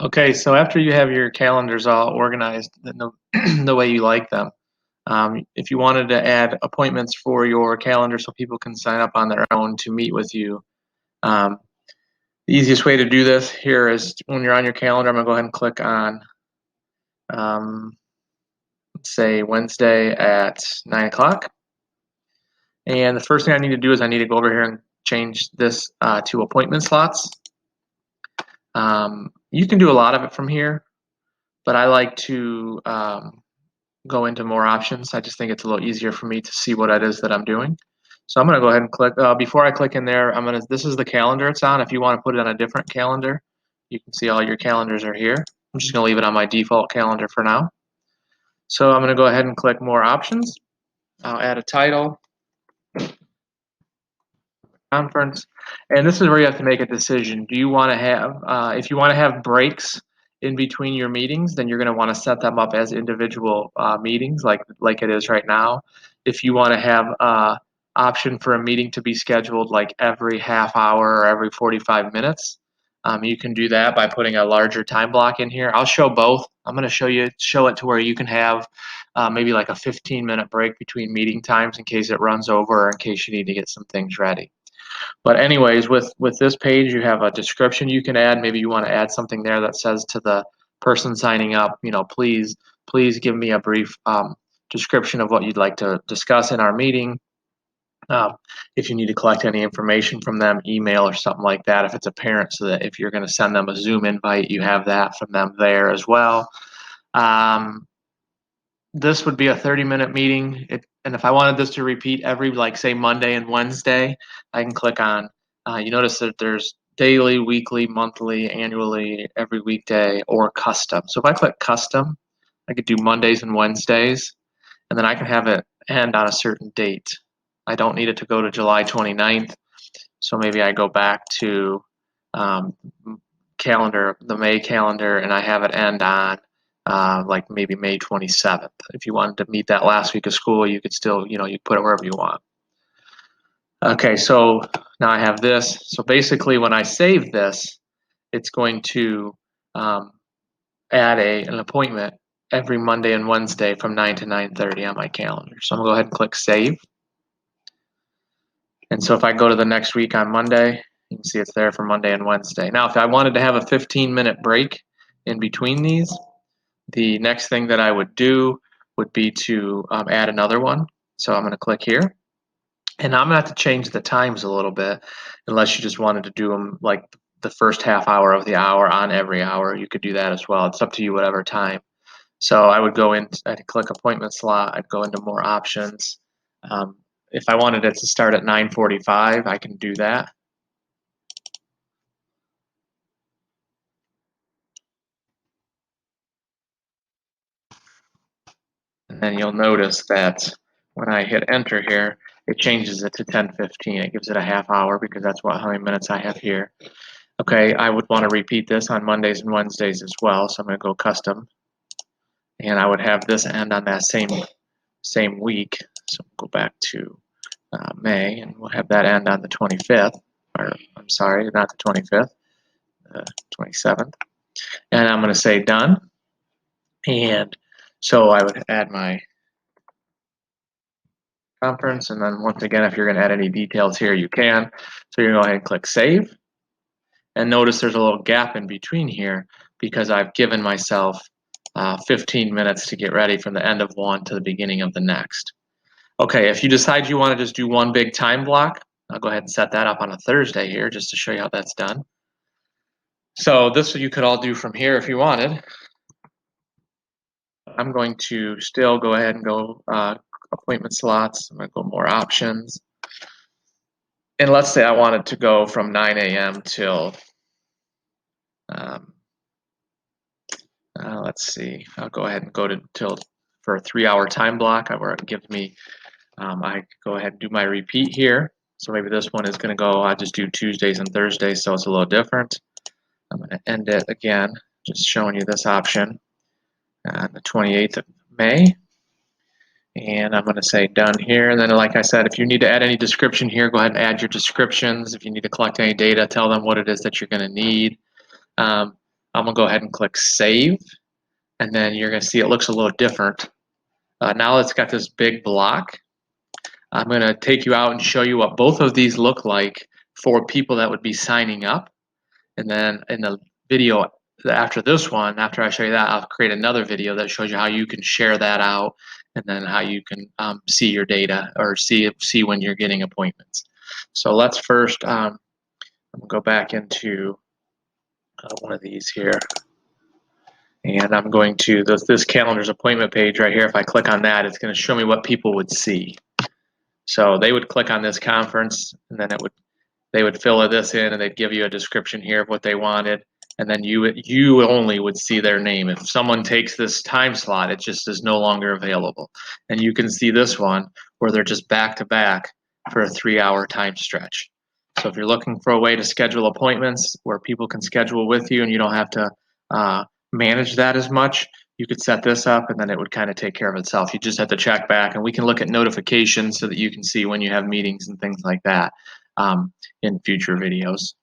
Okay, so after you have your calendars all organized in the way you like them, if you wanted to add appointments for your calendar so people can sign up on their own to meet with you, um, the easiest way to do this here is when you're on your calendar, I'm going to go ahead and click on, um, let's say, Wednesday at 9 o'clock. And the first thing I need to do is I need to go over here and change this to appointment slots. You can do a lot of it from here, but I like to go into more options. I just think it's a little easier for me to see what it is that I'm doing. So I'm going to go ahead and click. Before I click in there, this is the calendar it's on. If you want to put it on a different calendar, you can see all your calendars are here. I'm just going to leave it on my default calendar for now. So I'm going to go ahead and click more options. I'll add a title, conference, and this is where you have to make a decision. Do you want to have, if you want to have breaks in between your meetings, then you're going to want to set them up as individual meetings, like it is right now. If you want to have option for a meeting to be scheduled like every half hour or every 45 minutes, you can do that by putting a larger time block in here. I'll show both. I'm going to show it to where you can have maybe like a 15-minute break between meeting times in case it runs over or in case you need to get some things ready. But anyways, with this page, you have a description you can add. Maybe you want to add something there that says to the person signing up, please give me a brief description of what you'd like to discuss in our meeting. If you need to collect any information from them, email or something like that if it's a parent, so that if you're going to send them a Zoom invite, you have that from them there as well. This would be a 30-minute meeting, and if I wanted this to repeat every, like, say, Monday and Wednesday, I can click on, you notice that there's daily, weekly, monthly, annually, every weekday, or custom. So if I click custom, I could do Mondays and Wednesdays, and then I can have it end on a certain date. I don't need it to go to July 29th, so maybe I go back to um, the May calendar, and I have it end on like maybe May 27th. If you wanted to meet that last week of school, you could still, you put it wherever you want. Okay, so now I have this. So basically, when I save this, it's going to add an appointment every Monday and Wednesday from 9 to 9:30 on my calendar. So I'm going to go ahead and click Save. And so if I go to the next week on Monday, you can see it's there for Monday and Wednesday. Now, if I wanted to have a 15-minute break in between these, the next thing that I would do would be to add another one. So I'm going to click here. And I'm going to have to change the times a little bit, unless you just wanted to do them like the first half hour of the hour on every hour. You could do that as well. It's up to you, whatever time. So I would go in, I'd click appointment slot, I'd go into more options. If I wanted it to start at 9:45, I can do that. And then you'll notice that when I hit enter here, it changes it to 10:15. It gives it a half hour because that's how many minutes I have here. Okay, I would want to repeat this on Mondays and Wednesdays as well, so I'm going to go custom. And I would have this end on that same week. So we'll go back to May, and we'll have that end on the 25th. Or I'm sorry, not the 25th, the 27th. And I'm going to say done. And so I would add my conference, and then once again, if you're going to add any details here, you can. So you're going to go ahead and click Save. And notice there's a little gap in between here because I've given myself 15 minutes to get ready from the end of one to the beginning of the next. Okay, if you decide you want to just do one big time block, I'll go ahead and set that up on a Thursday here just to show you how that's done. So this you could all do from here if you wanted. I'm going to still go ahead and go appointment slots. I'm going to go more options. And let's say I wanted to go from 9 a.m. till, let's see, I'll go ahead and go till for a 3-hour time block where it gives me, I go ahead and do my repeat here. So maybe this one is going to go, I just do Tuesdays and Thursdays, so it's a little different. I'm going to end it again, just showing you this option on the 28th of May. And I'm going to say done here. And then, like I said, if you need to add any description here, go ahead and add your descriptions. If you need to collect any data, tell them what it is that you're going to need. I'm gonna go ahead and click save, and then you're gonna see it looks a little different. Now it's got this big block. I'm gonna take you out and show you what both of these look like for people that would be signing up. And then in the video after this one, after I show you that, I'll create another video that shows you how you can share that out, and then how you can see your data or see when you're getting appointments. So let's first I'm gonna go back into one of these here, and I'm going to this calendar's appointment page right here. If I click on that, it's going to show me what people would see. So they would click on this conference, and then they would fill this in, and they'd give you a description here of what they wanted, and then you only would see their name. If someone takes this time slot, it just is no longer available. And you can see this one where they're just back to back for a 3-hour time stretch. So if you're looking for a way to schedule appointments where people can schedule with you and you don't have to manage that as much, you could set this up, and then it would kind of take care of itself. You just have to check back, and we can look at notifications so that you can see when you have meetings and things like that in future videos.